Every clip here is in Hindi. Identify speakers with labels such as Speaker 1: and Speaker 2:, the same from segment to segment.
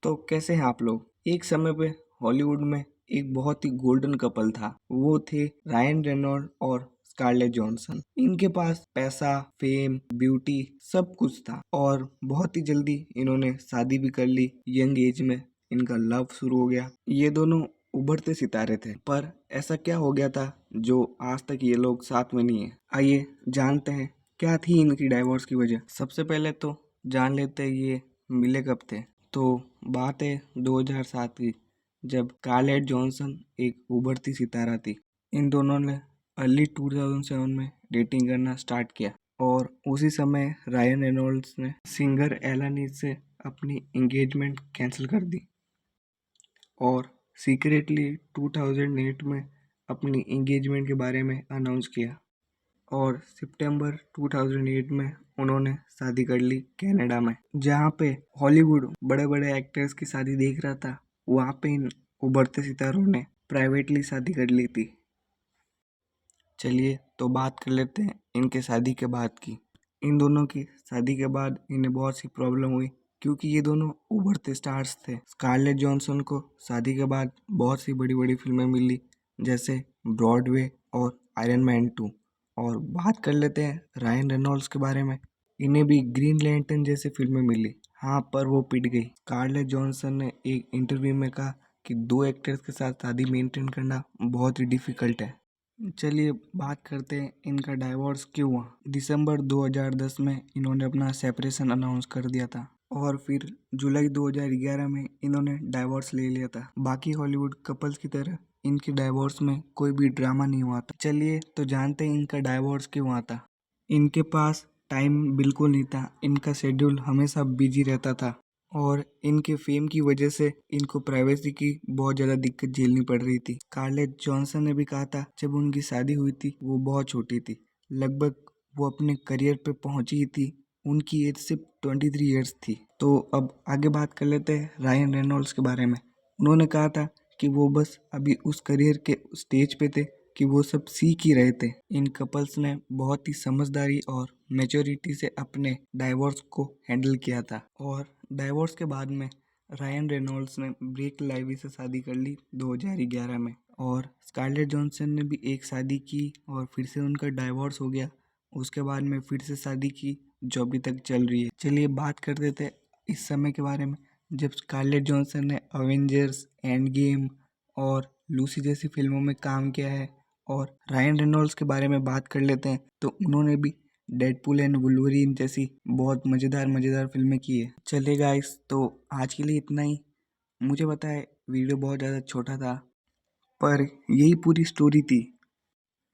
Speaker 1: तो कैसे हैं आप लोग। एक समय पे हॉलीवुड में एक बहुत ही गोल्डन कपल था। वो थे रायन रेनॉल्ड और स्कारलेट जॉनसन। इनके पास पैसा, फेम, ब्यूटी सब कुछ था और बहुत ही जल्दी इन्होंने शादी भी कर ली। यंग एज में इनका लव शुरू हो गया। ये दोनों उभरते सितारे थे, पर ऐसा क्या हो गया था जो आज तक ये लोग साथ में नहीं है। आइए जानते हैं क्या थी इनकी डाइवोर्स की वजह। सबसे पहले तो जान लेते हैं ये मिले कब थे। तो बात है 2007 की, जब स्कारलेट जॉनसन एक उभरती सितारा थी। इन दोनों ने अर्ली 2007 में डेटिंग करना स्टार्ट किया और उसी समय रायन रेनॉल्ड्स ने सिंगर एलानी से अपनी एंगेजमेंट कैंसिल कर दी और सीक्रेटली 2008 में अपनी एंगेजमेंट के बारे में अनाउंस किया और सितंबर 2008 में उन्होंने शादी कर ली कनाडा में। जहाँ पे हॉलीवुड बड़े बड़े एक्टर्स की शादी देख रहा था, वहाँ पे इन उभरते सितारों ने प्राइवेटली शादी कर ली थी। चलिए तो बात कर लेते हैं इनके शादी के बाद की। इन दोनों की शादी के बाद इन्हें बहुत सी प्रॉब्लम हुई क्योंकि ये दोनों उभरते स्टार्स थे। स्कारलेट जॉनसन को शादी के बाद बहुत सी बड़ी बड़ी फिल्में मिली, जैसे ब्रॉडवे और आयरन मैन 2। और बात कर लेते हैं रायन रेनॉल्ड्स के बारे में। इन्हें भी ग्रीन लैंटर्न जैसी फिल्में मिली, हाँ, पर वो पिट गई। स्कारलेट जॉनसन ने एक इंटरव्यू में कहा कि दो एक्टर्स के साथ शादी मेंटेन करना बहुत ही डिफिकल्ट है। चलिए बात करते हैं इनका डाइवोर्स क्यों हुआ। दिसंबर 2010 में इन्होंने अपना सेपरेशन अनाउंस कर दिया था और फिर जुलाई 2011 में इन्होंने डाइवोर्स ले लिया था। बाकी हॉलीवुड कपल्स की तरह इनके डाइवोर्स में कोई भी ड्रामा नहीं हुआ था। चलिए तो जानते हैं इनका डाइवोर्स क्यों हुआ था। इनके पास टाइम बिल्कुल नहीं था। इनका शेड्यूल हमेशा बिजी रहता था और इनके फेम की वजह से इनको प्राइवेसी की बहुत ज़्यादा दिक्कत झेलनी पड़ रही थी। स्कारलेट जॉनसन ने भी कहा था जब उनकी शादी हुई थी वो बहुत छोटी थी, लगभग वो अपने करियर पे पहुंची ही थी। उनकी एज सिर्फ 23 ईयर्स थी। तो अब आगे बात कर लेते हैं रायन रेनॉल्ड्स के बारे में। उन्होंने कहा था कि वो बस अभी उस करियर के स्टेज पे थे कि वो सब सीख ही रहे थे। इन कपल्स ने बहुत ही समझदारी और मैच्योरिटी से अपने डाइवोर्स को हैंडल किया था और डाइवोर्स के बाद में रायन रेनॉल्ड्स ने ब्रेक लाइवी से शादी कर ली 2011 में और स्कारलेट जॉनसन ने भी एक शादी की और फिर से उनका डाइवोर्स हो गया। उसके बाद में फिर से शादी की जो अभी तक चल रही है। चलिए बात कर देते हैं इस समय के बारे में जब स्कारलेट जॉनसन ने अवेंजर्स, एंड गेम और लूसी जैसी फिल्मों में काम किया है। और रायन रेनॉल्ड्स के बारे में बात कर लेते हैं तो उन्होंने भी डेडपूल एंड वुल्वरीन जैसी बहुत मज़ेदार फिल्में की है। चलिए गाइस, तो आज के लिए इतना ही। मुझे पता है वीडियो बहुत ज़्यादा छोटा था, पर यही पूरी स्टोरी थी।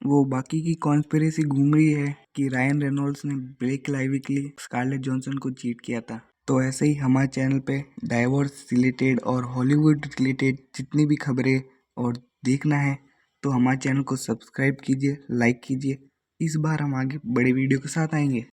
Speaker 1: वो बाकी की कॉन्स्पिरेसी घूम रही है कि रायन रेनॉल्ड्स ने ब्लेक लाइवी के लिए स्कारलेट जॉनसन को चीट किया था। तो ऐसे ही हमारे चैनल पे डाइवोर्स रिलेटेड और हॉलीवुड रिलेटेड जितनी भी खबरें और देखना है तो हमारे चैनल को सब्सक्राइब कीजिए, लाइक कीजिए। इस बार हम आगे बड़े वीडियो के साथ आएंगे।